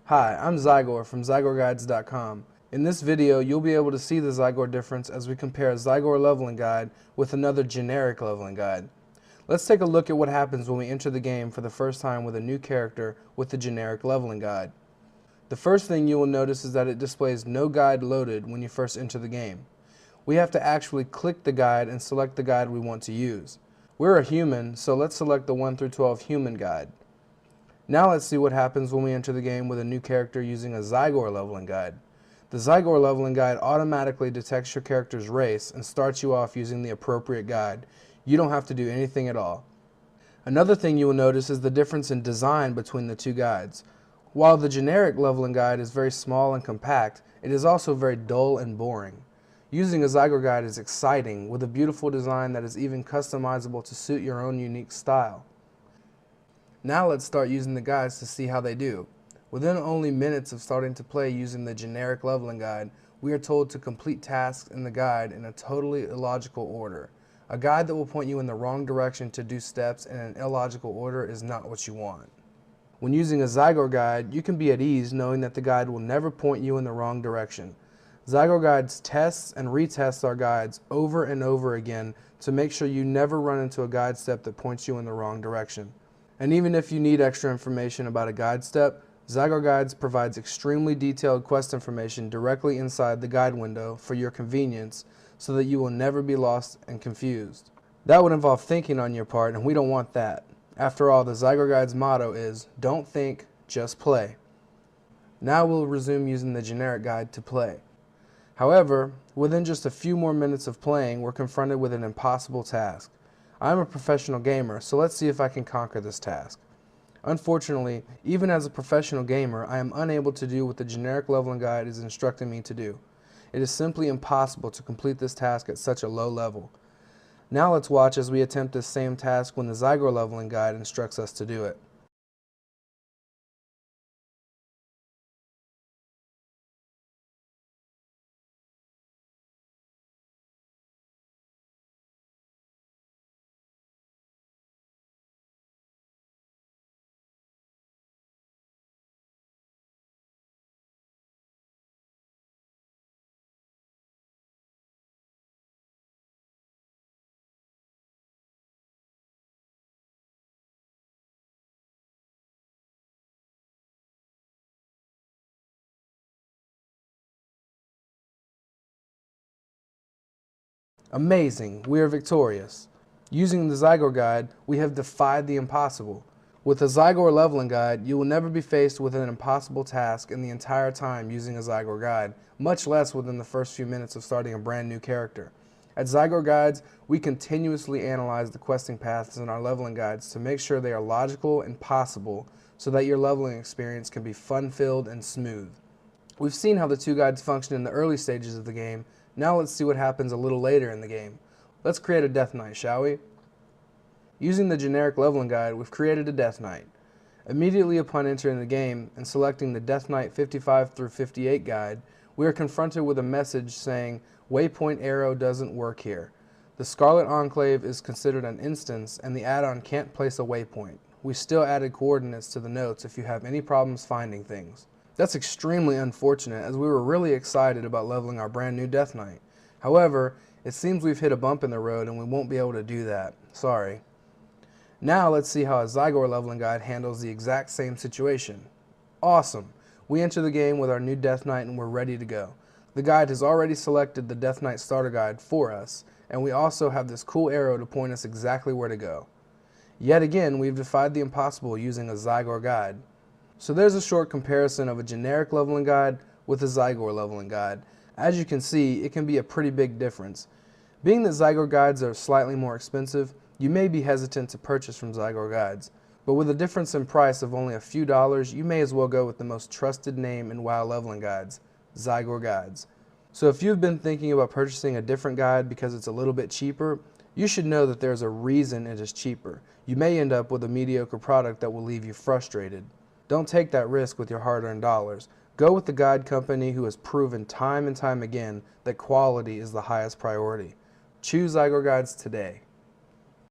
Hi, I'm Zygor from ZygorGuides.com. In this video, you'll be able to see the Zygor difference as we compare a Zygor leveling guide with another generic leveling guide. Let's take a look at what happens when we enter the game for the first time with a new character with the generic leveling guide. The first thing you will notice is that it displays no guide loaded when you first enter the game. We have to actually click the guide and select the guide we want to use. We're a human, so let's select the 1 through 12 human guide. Now let's see what happens when we enter the game with a new character using a Zygor leveling guide. The Zygor leveling guide automatically detects your character's race and starts you off using the appropriate guide. You don't have to do anything at all. Another thing you will notice is the difference in design between the two guides. While the generic leveling guide is very small and compact, it is also very dull and boring. Using a Zygor guide is exciting, with a beautiful design that is even customizable to suit your own unique style. Now let's start using the guides to see how they do. Within only minutes of starting to play using the generic leveling guide, we are told to complete tasks in the guide in a totally illogical order. A guide that will point you in the wrong direction to do steps in an illogical order is not what you want. When using a Zygor guide, you can be at ease knowing that the guide will never point you in the wrong direction. Zygor guides tests and retests our guides over and over again to make sure you never run into a guide step that points you in the wrong direction. And even if you need extra information about a guide step, Zygor Guides provides extremely detailed quest information directly inside the guide window for your convenience so that you will never be lost and confused. That would involve thinking on your part, and we don't want that. After all, the Zygor Guides motto is, don't think, just play. Now we'll resume using the generic guide to play. However, within just a few more minutes of playing, we're confronted with an impossible task. I'm a professional gamer, so let's see if I can conquer this task. Unfortunately, even as a professional gamer, I am unable to do what the generic leveling guide is instructing me to do. It is simply impossible to complete this task at such a low level. Now let's watch as we attempt this same task when the Zygor leveling guide instructs us to do it. Amazing, we are victorious. Using the Zygor guide, we have defied the impossible. With a Zygor leveling guide, you will never be faced with an impossible task in the entire time using a Zygor guide, much less within the first few minutes of starting a brand new character. At Zygor Guides, we continuously analyze the questing paths in our leveling guides to make sure they are logical and possible so that your leveling experience can be fun-filled and smooth. We've seen how the two guides function in the early stages of the game. Now let's see what happens a little later in the game. Let's create a Death Knight, shall we? Using the generic leveling guide, we've created a Death Knight. Immediately upon entering the game and selecting the Death Knight 55 through 58 guide, we are confronted with a message saying, Waypoint arrow doesn't work here. The Scarlet Enclave is considered an instance and the add-on can't place a waypoint. We still added coordinates to the notes if you have any problems finding things. That's extremely unfortunate as we were really excited about leveling our brand new Death Knight. However, it seems we've hit a bump in the road and we won't be able to do that. Sorry. Now let's see how a Zygor leveling guide handles the exact same situation. Awesome! We enter the game with our new Death Knight and we're ready to go. The guide has already selected the Death Knight starter guide for us, and we also have this cool arrow to point us exactly where to go. Yet again, we've defied the impossible using a Zygor guide. So there's a short comparison of a generic leveling guide with a Zygor leveling guide. As you can see, it can be a pretty big difference. Being that Zygor guides are slightly more expensive, you may be hesitant to purchase from Zygor guides. But with a difference in price of only a few dollars, you may as well go with the most trusted name in WoW leveling guides, Zygor Guides. So if you've been thinking about purchasing a different guide because it's a little bit cheaper, you should know that there's a reason it is cheaper. You may end up with a mediocre product that will leave you frustrated. Don't take that risk with your hard-earned dollars. Go with the guide company who has proven time and time again that quality is the highest priority. Choose Zygor Guides today.